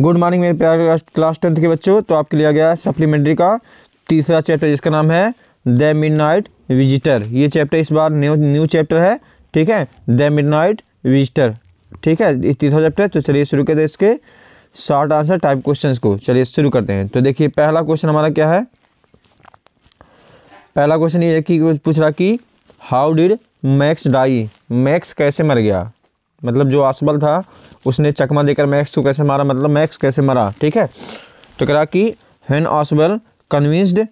Good morning मेरे प्यारे class 10th के बच्चों। तो आपके लिया गया है सप्लीमेंट्री का तीसरा चैप्टर जिसका नाम है द मिडनाइट विजिटर। ये चैप्टर इस बार न्यू चैप्टर है, ठीक है, द मिडनाइट विजिटर, ठीक है, इस तीसरा चैप्टर। तो चलिए शुरू करते हैं इसके शॉर्ट आंसर टाइप क्वेश्चंस को। चलिए शुरू करते हैं। तो देखिए पहला क्वेश्चन हमारा क्या है। पहला क्वेश्चन ये है कि पूछ रहा कि how did Max die, Max कैसे मर गया, मतलब जो आसबल था उसने चकमा देकर मैक्स को कैसे मारा, मतलब मैक्स कैसे मरा, ठीक है। तो कह रहा कि when Ausable convinced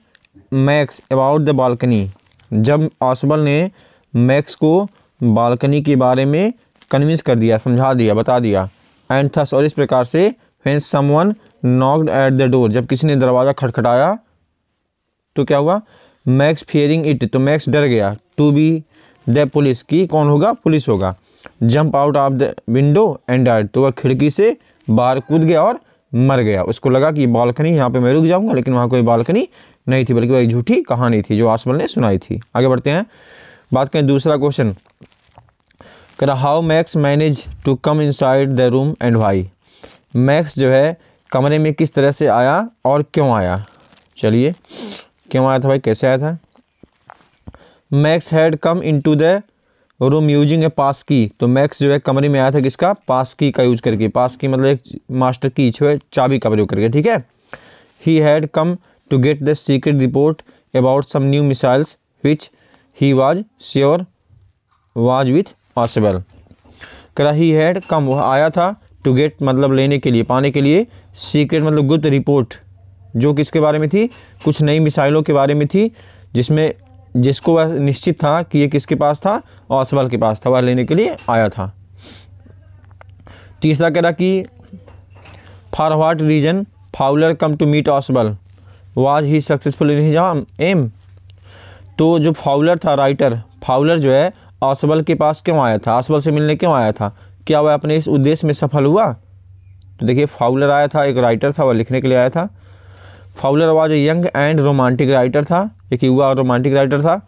Max about the balcony, जब आसबल ने मैक्स को बालकनी के बारे में कन्विंस कर दिया, समझा दिया, बता दिया। एंड थस, और इस प्रकार से when someone knocked at the door, जब किसी ने दरवाज़ा खटखटाया तो क्या हुआ, मैक्स फियरिंग इट, तो मैक्स डर गया, टू बी द पुलिस, की कौन होगा, पुलिस होगा। Jump out of the window and died, तो वह खिड़की से बाहर कूद गया और मर गया। उसको लगा कि बालकनी यहाँ पे मैं रुक जाऊंगा, लेकिन वहाँ कोई बालकनी नहीं थी, बल्कि वह एक झूठी कहानी थी जो आसबल ने सुनाई थी। आगे बढ़ते हैं, बात करें दूसरा क्वेश्चन। कह रहा how Max manage to come inside the room and why, Max जो है कमरे में किस तरह से आया और क्यों आया। चलिए क्यों आया था भाई, कैसे आया था। Max had come into the room using a pass key, तो मैक्स जो है कमरे में आया था किसका, पास की का यूज करके। पास की मतलब एक मास्टर की चाबी का प्रयोग करके, ठीक है। He had come to get the secret report about some new missiles which he was sure was with Ausable. कह ही हैड कम, वह आया था, टू गेट मतलब लेने के लिए, पाने के लिए, सीक्रेट मतलब गुप्त रिपोर्ट, जो किसके बारे में थी, कुछ नई मिसाइलों के बारे में थी, जिसको वह निश्चित था कि ये किसके पास था, आसबल के पास था, वह लेने के लिए आया था। तीसरा कह रहा कि for what reason Fowler come to meet Ausable, was he successful in his aim, तो जो फाउलर था राइटर, फाउलर जो है आसबल के पास क्यों आया था, आसबल से मिलने क्यों आया था, क्या वह अपने इस उद्देश्य में सफल हुआ। तो देखिए फाउलर आया था, एक राइटर था, वह लिखने के लिए आया था। Fowler was a young and romantic writer था, एक युवा रोमांटिक राइटर था।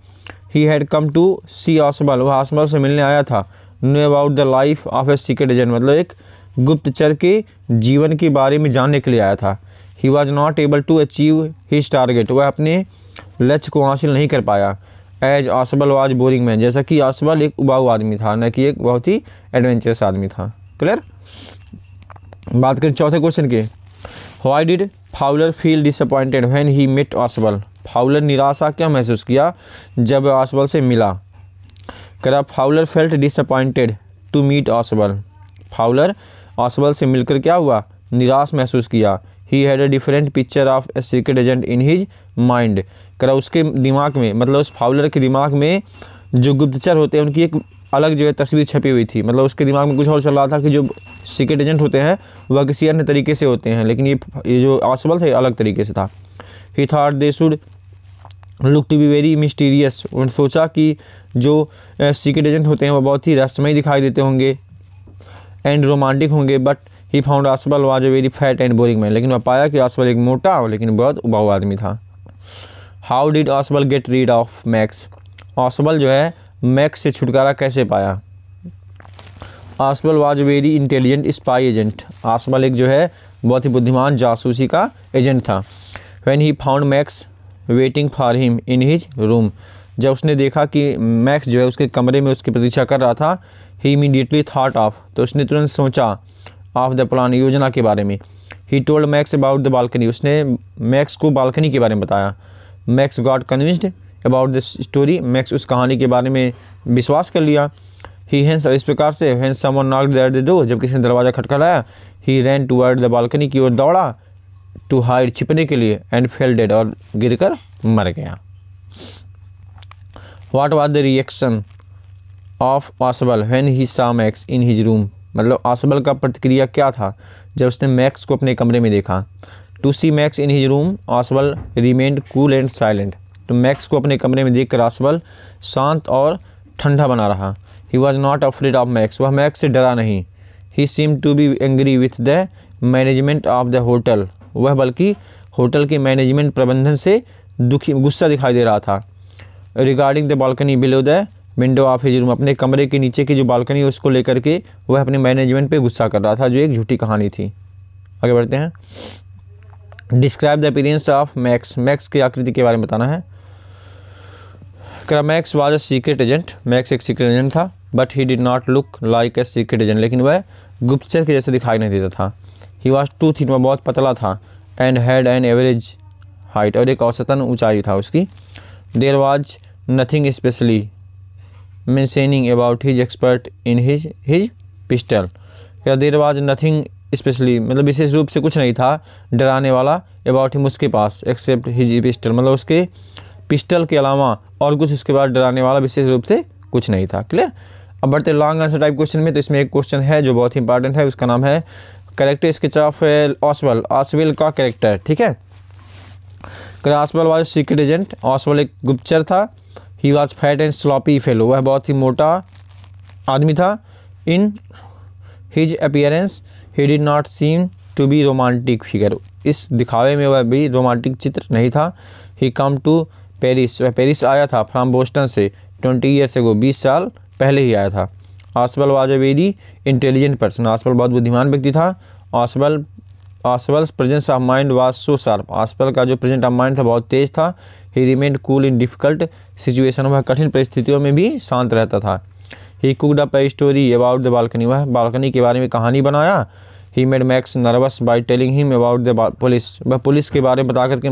ही हैड कम टू सी आसबल, वह आसबल से मिलने आया था। Know about the life of a secret agent, मतलब एक गुप्तचर के जीवन के बारे में जानने के लिए आया था। He was not able to achieve his target, वह अपने लक्ष्य को हासिल नहीं कर पाया। As Ausable was boring man, जैसा कि आसबल एक उबाऊ आदमी था, न कि एक बहुत ही एडवेंचरस आदमी था। क्लियर। बात करें चौथे क्वेश्चन के। Why did Fowler feel disappointed when he met Ausable, Fowler निराशा क्या महसूस किया जब आसबल से मिला। कह Fowler felt disappointed to meet Ausable, Fowler Ausable से मिलकर क्या हुआ, निराश महसूस किया। He had a different picture of a secret agent in his mind, कह उसके दिमाग में, मतलब उस फाउलर के दिमाग में जो गुप्तचर होते हैं उनकी एक अलग जो है तस्वीर छपी हुई थी, मतलब उसके दिमाग में कुछ और चल रहा था कि जो सीक्रेट एजेंट होते हैं वह किसी अन्य तरीके से होते हैं, लेकिन ये जो आसबल था अलग तरीके से था। He thought they should look to be very mysterious, उन्होंने सोचा कि जो सीक्रेट एजेंट होते हैं वह बहुत ही रहस्यमय दिखाई देते होंगे एंड रोमांटिक होंगे। But he found Ausable was a very fat and boring man, लेकिन वह पाया कि आसबल एक मोटा लेकिन बहुत उबाऊ आदमी था। How did Ausable get rid of Max, Ausable जो है मैक्स से छुटकारा कैसे पाया। Ausable was very intelligent spy agent, Ausable एक जो है बहुत ही बुद्धिमान जासूसी का एजेंट था। When he found max waiting for him in his room, जब उसने देखा कि मैक्स जो है उसके कमरे में उसकी प्रतीक्षा कर रहा था, ही इमीडिएटली थॉट ऑफ, तो उसने तुरंत सोचा, ऑफ द प्लान, योजना के बारे में। He told max about the balcony, उसने मैक्स को बालकनी के बारे में बताया। Max got convinced about the story, max उस कहानी के बारे में विश्वास कर लिया। ही हेंस, इस प्रकार से when someone knocked at the door, जब किसी ने दरवाज़ा खटखटाया, ही रैन टुवर्ड द बालकनी की ओर दौड़ा, टू हाइड, छिपने के लिए, एंड फेल डेड, और गिरकर मर गया। What was the reaction of Ausable when he saw Max in his room, मतलब आसबल का प्रतिक्रिया क्या था जब उसने मैक्स को अपने कमरे में देखा। To see Max in his room Ausable remained cool and silent, तो मैक्स को अपने कमरे में देखकर आसबल शांत और ठंडा बना रहा। He was not afraid of Max, वह मैक्स से डरा नहीं। He seem to be angry with the management of the hotel, वह बल्कि होटल के मैनेजमेंट प्रबंधन से गुस्सा दिखाई दे रहा था। Regarding the balcony below the window of his room, अपने कमरे के नीचे की जो बालकनी है उसको लेकर के वह अपने मैनेजमेंट पे गुस्सा कर रहा था, जो एक झूठी कहानी थी। आगे बढ़ते हैं। Describe the appearance of max, max की आकृति के बारे में बताना है। Max was a secret agent, max एक सीक्रेट एजेंट था, but he did not look like a secret agent, लेकिन वह गुप्तचर के जैसे दिखाई नहीं देता था। ही वॉज टू थिन, वह बहुत पतला था, and had an average height, और एक औसतन ऊंचाई था उसकी। There was nothing specially mentioning about his expert in his pistol. क्या देयर वाज नथिंग स्पेशली, मतलब विशेष रूप से कुछ नहीं था डराने वाला अबाउट हिम उसके पास, एक्सेप्ट हिज पिस्टल, मतलब उसके पिस्टल के अलावा और कुछ उसके बाद डराने वाला विशेष रूप से कुछ नहीं था। क्लियर। अब बढ़ते लॉन्ग आंसर टाइप क्वेश्चन में। तो इसमें एक क्वेश्चन है जो बहुत ही इंपॉर्टेंट है, उसका नाम है character sketch of Ausable, Ausable का कैरेक्टर। ठीक है। Ausable was secret agent, Ausable एक गुप्तचर था। He was fat and sloppy fellow, वह बहुत ही मोटा आदमी था। In his appearance he did not seem to be romantic figure, इस दिखावे में वह भी रोमांटिक चित्र नहीं था। ही कम टू पेरिस, वह पेरिस आया था फ्रॉम बोस्टन से 20 ईयर्स एगो, 20 साल पहले ही आया था। Ausable was a very intelligent person, Ausable बहुत बुद्धिमान व्यक्ति था। Ausable's presence of mind was so sharp, Ausable का जो प्रेजेंट ऑफ माइंड था बहुत तेज था। He remained cool in difficult situation, वह कठिन परिस्थितियों में भी शांत रहता था। He cooked up a story about the balcony, वह बालकनी के बारे में कहानी बनाया। He made Max nervous by telling him about the police, वह पुलिस के बारे में बता करके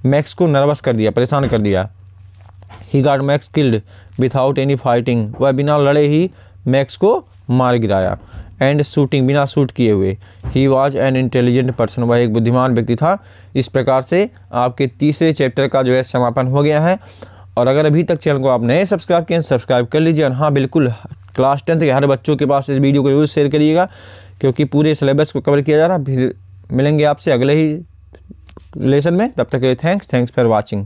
मैक्स को नर्वस कर दिया, परेशान कर दिया। He got max killed without any fighting, वह बिना लड़े ही मैक्स को मार गिराया। एंड शूटिंग, बिना शूट किए हुए। He was an intelligent person, वह एक बुद्धिमान व्यक्ति था। इस प्रकार से आपके तीसरे चैप्टर का जो है समापन हो गया है। और अगर अभी तक चैनल को आप नए सब्सक्राइब किए सब्सक्राइब कर लीजिए। और हाँ बिल्कुल, क्लास 10 के हर बच्चों के पास इस वीडियो को यूज़ शेयर करिएगा, क्योंकि पूरे सिलेबस को कवर किया जा रहा है। फिर मिलेंगे आपसे अगले ही लेसन में, तब तक के लिए थैंक्स फॉर वॉचिंग।